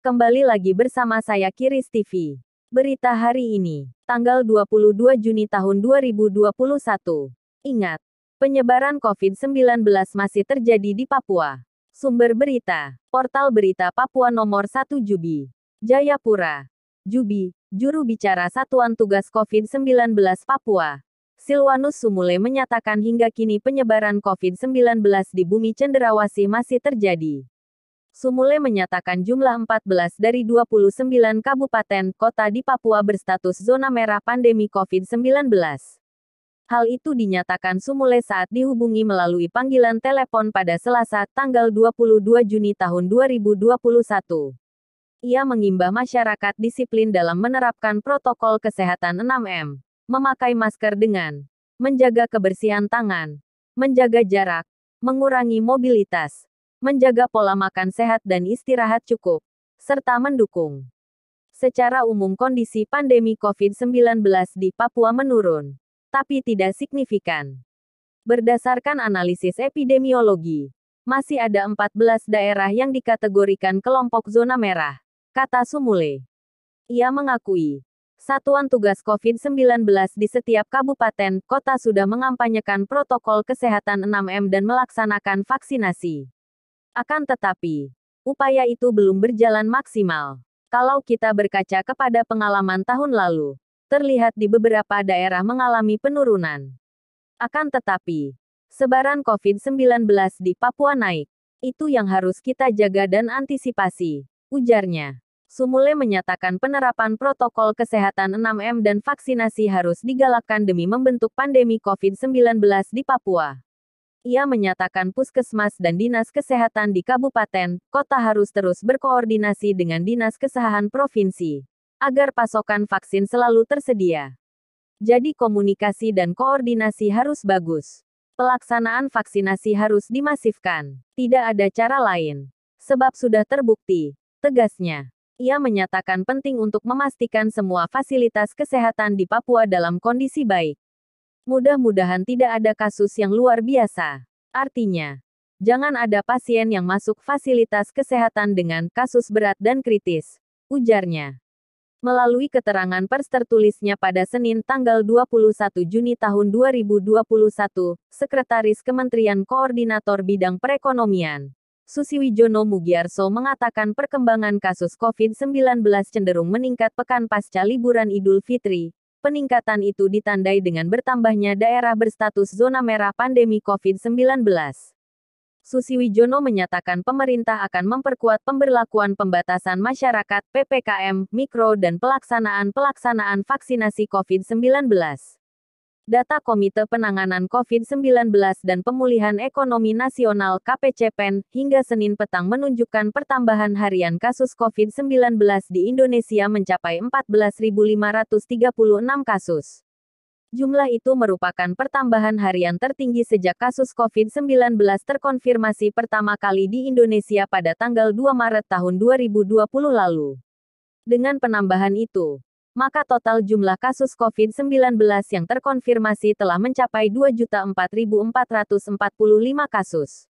Kembali lagi bersama saya Kiris TV. Berita hari ini, tanggal 22 Juni tahun 2021. Ingat, penyebaran COVID-19 masih terjadi di Papua. Sumber berita, portal berita Papua nomor 1 Jubi. Jayapura. Jubi, juru bicara Satuan Tugas COVID-19 Papua. Silwanus Sumule menyatakan hingga kini penyebaran COVID-19 di bumi cenderawasih masih terjadi. Sumule menyatakan jumlah 14 dari 29 kabupaten kota di Papua berstatus zona merah pandemi COVID-19. Hal itu dinyatakan Sumule saat dihubungi melalui panggilan telepon pada Selasa, tanggal 22 Juni tahun 2021. Ia mengimbau masyarakat disiplin dalam menerapkan protokol kesehatan 6M, memakai masker dengan menjaga kebersihan tangan, menjaga jarak, mengurangi mobilitas, menjaga pola makan sehat dan istirahat cukup, serta mendukung. Secara umum kondisi pandemi COVID-19 di Papua menurun, tapi tidak signifikan. Berdasarkan analisis epidemiologi, masih ada 14 daerah yang dikategorikan kelompok zona merah, kata Sumule. Ia mengakui, Satuan Tugas COVID-19 di setiap kabupaten kota sudah mengampanyekan protokol kesehatan 6M dan melaksanakan vaksinasi. Akan tetapi, upaya itu belum berjalan maksimal. Kalau kita berkaca kepada pengalaman tahun lalu, terlihat di beberapa daerah mengalami penurunan. Akan tetapi, sebaran COVID-19 di Papua naik. Itu yang harus kita jaga dan antisipasi, ujarnya. Sumule menyatakan penerapan protokol kesehatan 6M dan vaksinasi harus digalakkan demi membentuk pandemi COVID-19 di Papua. Ia menyatakan puskesmas dan dinas kesehatan di kabupaten, kota harus terus berkoordinasi dengan dinas kesehatan provinsi, agar pasokan vaksin selalu tersedia. Jadi komunikasi dan koordinasi harus bagus. Pelaksanaan vaksinasi harus dimasifkan. Tidak ada cara lain. Sebab sudah terbukti, tegasnya. Ia menyatakan penting untuk memastikan semua fasilitas kesehatan di Papua dalam kondisi baik. Mudah-mudahan tidak ada kasus yang luar biasa. Artinya, jangan ada pasien yang masuk fasilitas kesehatan dengan kasus berat dan kritis, ujarnya. Melalui keterangan pers tertulisnya pada Senin tanggal 21 Juni tahun 2021, Sekretaris Kementerian Koordinator Bidang Perekonomian, Susiwijono Mugiarso mengatakan perkembangan kasus COVID-19 cenderung meningkat pekan pasca liburan Idul Fitri. Peningkatan itu ditandai dengan bertambahnya daerah berstatus zona merah pandemi COVID-19. Susiwijono menyatakan pemerintah akan memperkuat pemberlakuan pembatasan masyarakat (PPKM) mikro dan pelaksanaan vaksinasi COVID-19. Data Komite Penanganan COVID-19 dan Pemulihan Ekonomi Nasional (KPCPEN) hingga Senin petang menunjukkan pertambahan harian kasus COVID-19 di Indonesia mencapai 14.536 kasus. Jumlah itu merupakan pertambahan harian tertinggi sejak kasus COVID-19 terkonfirmasi pertama kali di Indonesia pada tanggal 2 Maret tahun 2020 lalu. Dengan penambahan itu, maka total jumlah kasus COVID-19 yang terkonfirmasi telah mencapai 2.004.445 kasus.